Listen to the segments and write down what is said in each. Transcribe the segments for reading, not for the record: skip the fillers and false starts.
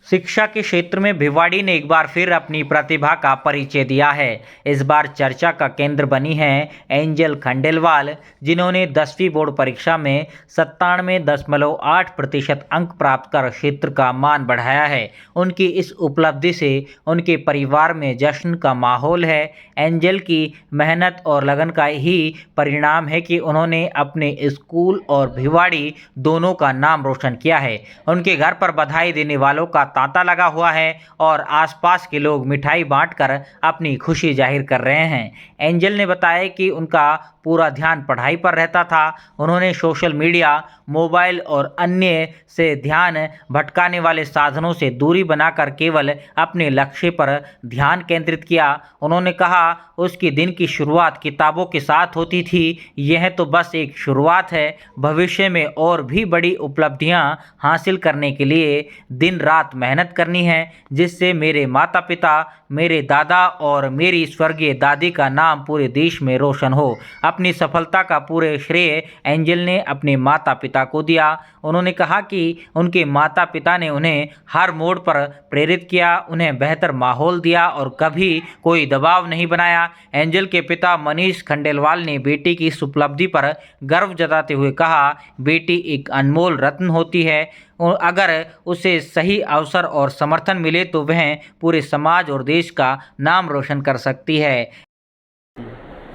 शिक्षा के क्षेत्र में भिवाड़ी ने एक बार फिर अपनी प्रतिभा का परिचय दिया है। इस बार चर्चा का केंद्र बनी हैं एंजल खंडेलवाल, जिन्होंने 10वीं बोर्ड परीक्षा में 97.8% अंक प्राप्त कर क्षेत्र का मान बढ़ाया है। उनकी इस उपलब्धि से उनके परिवार में जश्न का माहौल है। एंजल की मेहनत और लगन का ही परिणाम है कि उन्होंने अपने स्कूल और भिवाड़ी दोनों का नाम रोशन किया है। उनके घर पर बधाई देने वालों का तांता लगा हुआ है और आसपास के लोग मिठाई बांटकर अपनी खुशी जाहिर कर रहे हैं। एंजल ने बताया कि उनका पूरा ध्यान पढ़ाई पर रहता था। उन्होंने सोशल मीडिया, मोबाइल और अन्य से ध्यान भटकाने वाले साधनों से दूरी बनाकर केवल अपने लक्ष्य पर ध्यान केंद्रित किया। उन्होंने कहा, उसकी दिन की शुरुआत किताबों के साथ होती थी। यह तो बस एक शुरुआत है। भविष्य में और भी बड़ी उपलब्धियां हासिल करने के लिए दिन रात मेहनत करनी है, जिससे मेरे माता पिता, मेरे दादा और मेरी स्वर्गीय दादी का नाम पूरे देश में रोशन हो। अपनी सफलता का पूरे श्रेय एंजल ने अपने माता पिता को दिया। उन्होंने कहा कि उनके माता पिता ने उन्हें हर मोड़ पर प्रेरित किया, उन्हें बेहतर माहौल दिया और कभी कोई दबाव नहीं बनाया। एंजल के पिता मनीष खंडेलवाल ने बेटी की इस उपलब्धि पर गर्व जताते हुए कहा, बेटी एक अनमोल रत्न होती है। अगर उसे सही अवसर और समर्थन मिले तो वह पूरे समाज और देश का नाम रोशन कर सकती है।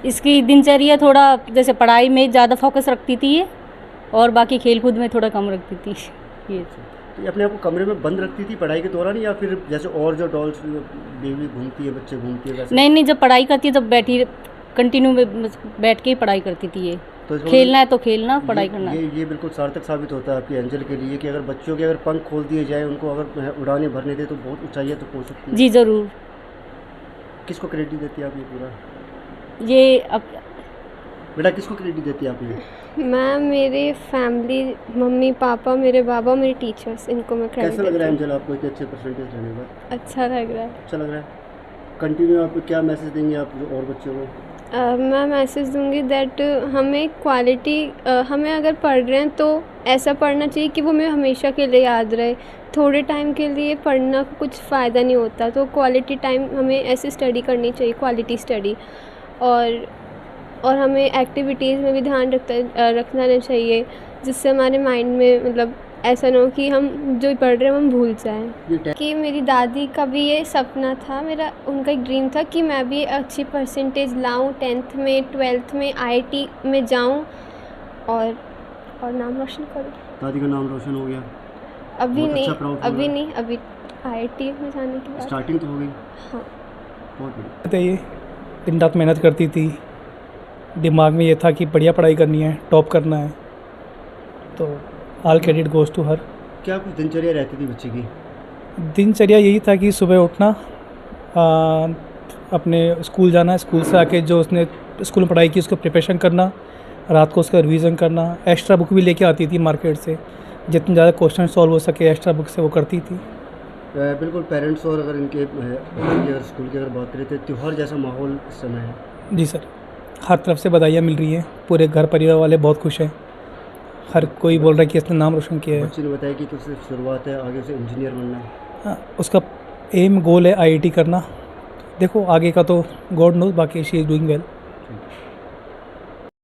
इसकी दिनचर्या थोड़ा जैसे पढ़ाई में ज़्यादा फोकस रखती थी ये, और बाकी खेलकूद में थोड़ा कम रखती थी ये। तो ये अपने आप को कमरे में बंद रखती थी पढ़ाई के दौरान, या फिर जैसे और जो डॉल्स बेबी घूमती है, बच्चे घूमती है वैसे? नहीं, जब पढ़ाई करती है तब बैठी कंटिन्यू में बैठ के ही पढ़ाई करती थी ये। तो खेलना है तो खेलना, पढ़ाई करना है। ये बिल्कुल सार्थक साबित होता है आपकी एंजल के लिए कि अगर बच्चों के अगर पंख खोल दिए जाए, उनको अगर उड़ाने भरने दे तो बहुत ऊंचाई तक पहुँच सकती है। जी ज़रूर। किसको क्रेडिट देती है आप ये पूरा? ये अब बेटा किसको क्रेडिट देती है आप ये? मैं, मेरे फैमिली, मम्मी पापा, मेरे बाबा, मेरे टीचर्स, इनको मैं क्रेडिट कैसा लग रहा है एंजल आपको इतने अच्छे परसेंटेज रहने का? अच्छा लग रहा है। अच्छा लग रहा है। कंटिन्यू आप क्या मैसेज देंगे आप और बच्चों को? मैं मैसेज दूंगी दैट हमें क्वालिटी, हमें अगर पढ़ रहे हैं तो ऐसा पढ़ना चाहिए कि वो हमें हमेशा के लिए याद रहे। थोड़े टाइम के लिए पढ़ना कुछ फ़ायदा नहीं होता, तो क्वालिटी टाइम हमें ऐसे स्टडी करनी चाहिए, क्वालिटी स्टडी। और हमें एक्टिविटीज़ में भी ध्यान रखना नहीं चाहिए, जिससे हमारे माइंड में मतलब ऐसा ना हो कि हम जो पढ़ रहे हैं हम भूल जाएं। कि मेरी दादी का भी ये सपना था, उनका एक ड्रीम था कि मैं भी अच्छी परसेंटेज लाऊं, 10th में, 12th में IIT में जाऊं और नाम रोशन करूं। दादी का नाम रोशन हो गया? अभी नहीं, अभी IIT में जाने के बाद स्टार्टिंग तो हो गई। हाँ, बहुत बढ़िया। ये दिन रात मेहनत करती थी, दिमाग में ये था कि बढ़िया पढ़ाई करनी है, टॉप करना है, तो all credit goes to her. क्या कुछ दिनचर्या रहती थी बच्चे की? दिनचर्या यही था कि सुबह उठना, अपने स्कूल जाना, स्कूल से आके जो उसने स्कूल में पढ़ाई की उसको प्रिपरेशन करना, रात को उसका रिवीजन करना। एक्स्ट्रा बुक भी लेके आती थी मार्केट से, जितने ज़्यादा क्वेश्चन सॉल्व हो सके एक्स्ट्रा बुक से वो करती थी। बिल्कुल। पेरेंट्स और अगर इनके अगर स्कूल की अगर बात करें तो त्यौहार जैसा माहौल इस समय है। जी सर, हर तरफ से बधाइयाँ मिल रही हैं, पूरे घर परिवार वाले बहुत खुश हैं, हर कोई बोल रहा है कि इसने नाम रोशन किया है। बच्चे ने बताया कि तो सिर्फ शुरुआत है, आगे से इंजीनियर बनना है। हाँ, उसका एम गोल है IIT करना। देखो आगे का तो गॉड नोज, बाकी शी इज़ डूइंग वेल।